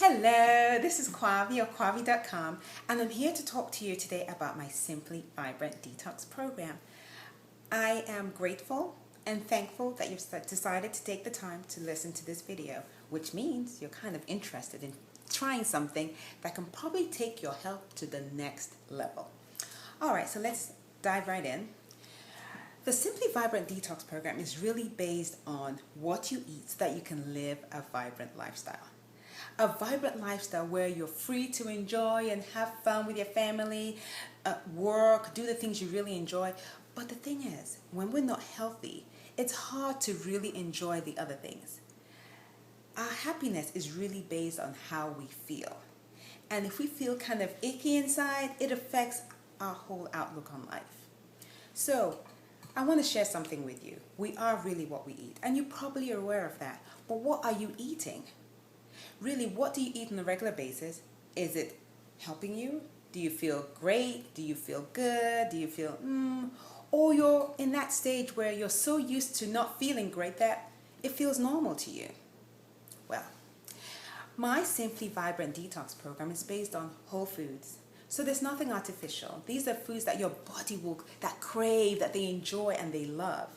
Hello, this is Kwavi or Kwavi.com, and I'm here to talk to you today about my Simply Vibrant Detox program. I am grateful and thankful that you've decided to take the time to listen to this video, which means you're kind of interested in trying something that can probably take your health to the next level. All right, so let's dive right in. The Simply Vibrant Detox program is really based on what you eat so that you can live a vibrant lifestyle. A vibrant lifestyle where you're free to enjoy and have fun with your family, work, do the things you really enjoy. But the thing is, when we're not healthy, it's hard to really enjoy the other things. Our happiness is really based on how we feel. And if we feel kind of icky inside, it affects our whole outlook on life. So, I want to share something with you. We are really what we eat, and you probably are aware of that. But what are you eating? Really, what do you eat on a regular basis? Is it helping you? Do you feel great? Do you feel good? Do you feel Or you're in that stage where you're so used to not feeling great that it feels normal to you? Well, my Simply Vibrant Detox program is based on whole foods. So there's nothing artificial. These are foods that your body will crave, that they enjoy and they love.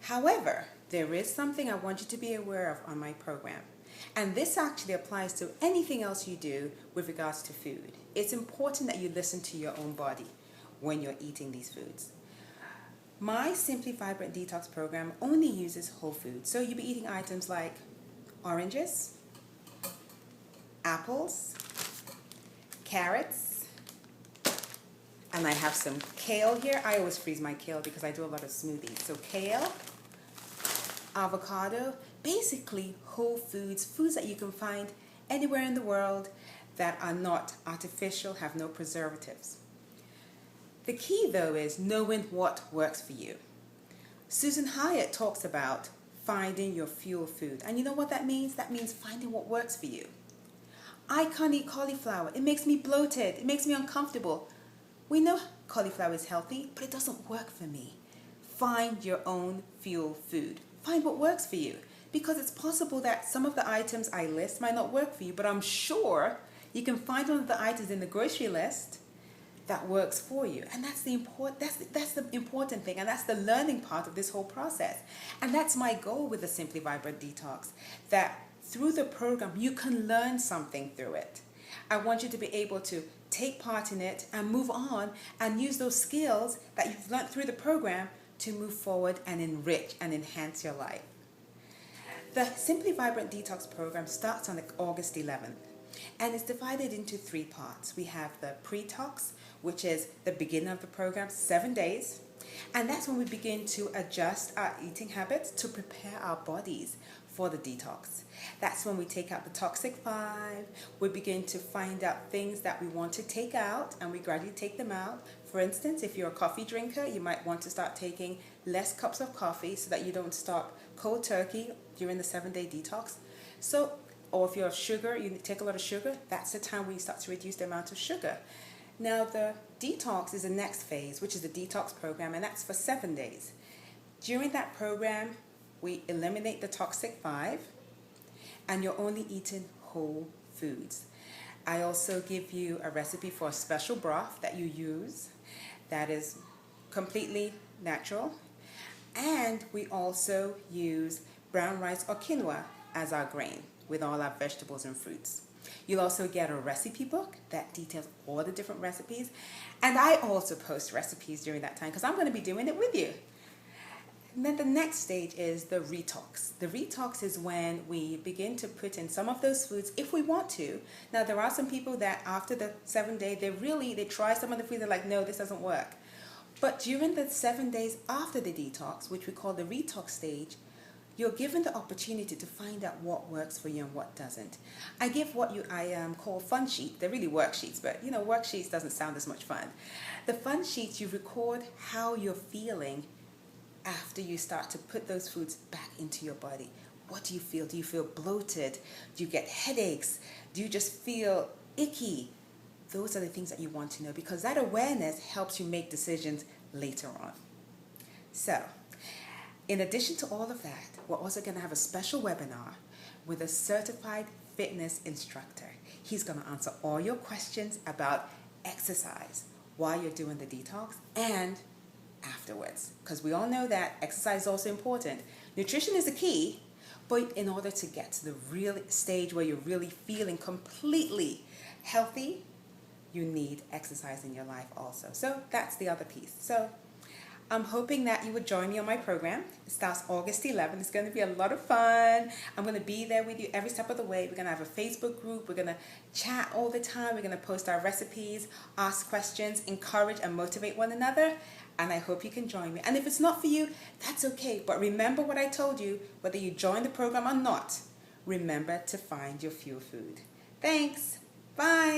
However, there is something I want you to be aware of on my program. And this actually applies to anything else you do with regards to food. It's important that you listen to your own body when you're eating these foods. My Simply Vibrant Detox program only uses whole foods. So you'll be eating items like oranges, apples, carrots, and I have some kale here. I always freeze my kale because I do a lot of smoothies. So kale, avocado, basically whole foods, foods that you can find anywhere in the world that are not artificial, have no preservatives. The key though is knowing what works for you. Susan Hyatt talks about finding your fuel food. And you know what that means? That means finding what works for you. I can't eat cauliflower. It makes me bloated. It makes me uncomfortable. We know cauliflower is healthy, but it doesn't work for me. Find your own fuel food. Find what works for you. Because it's possible that some of the items I list might not work for you, but I'm sure you can find one of the items in the grocery list that works for you. And that's the important thing, and that's the learning part of this whole process. And that's my goal with the Simply Vibrant Detox, that through the program you can learn something through it. I want you to be able to take part in it and move on and use those skills that you've learned through the program to move forward and enrich and enhance your life. The Simply Vibrant Detox program starts on August 11th, and it's divided into 3 parts. We have the pre-tox, which is the beginning of the program, 7 days, and that's when we begin to adjust our eating habits to prepare our bodies for the detox. That's when we take out the toxic 5. We begin to find out things that we want to take out, and we gradually take them out. For instance, if you're a coffee drinker, you might want to start taking less cups of coffee so that you don't start cold turkey during the 7-day detox. Or if you're sugar, you take a lot of sugar, that's the time where you start to reduce the amount of sugar. Now the detox is the next phase, which is the detox program, and that's for 7 days. During that program, we eliminate the toxic 5, and you're only eating whole foods. I also give you a recipe for a special broth that you use that is completely natural. And we also use brown rice or quinoa as our grain with all our vegetables and fruits. You'll also get a recipe book that details all the different recipes. And I also post recipes during that time because I'm going to be doing it with you. And then the next stage is the retox. The retox is when we begin to put in some of those foods if we want to. Now there are some people that after the 7 day, they try some of the foods, they're like, no, this doesn't work. But during the 7 days after the detox, which we call the retox stage, you're given the opportunity to find out what works for you and what doesn't. I give what I call fun sheets. They're really worksheets, but worksheets doesn't sound as much fun. The fun sheets, you record how you're feeling after you start to put those foods back into your body. What do you feel? Do you feel bloated? Do you get headaches? Do you just feel icky? Those are the things that you want to know, because that awareness helps you make decisions later on. So, in addition to all of that, we're also going to have a special webinar with a certified fitness instructor. He's going to answer all your questions about exercise while you're doing the detox and afterwards. Because we all know that exercise is also important. Nutrition is the key, but in order to get to the real stage where you're really feeling completely healthy, you need exercise in your life also. So that's the other piece. So I'm hoping that you would join me on my program. It starts August 11th. It's going to be a lot of fun. I'm going to be there with you every step of the way. We're going to have a Facebook group. We're going to chat all the time. We're going to post our recipes, ask questions, encourage and motivate one another. And I hope you can join me. And if it's not for you, that's okay. But remember what I told you, whether you join the program or not, remember to find your fuel food. Thanks. Bye.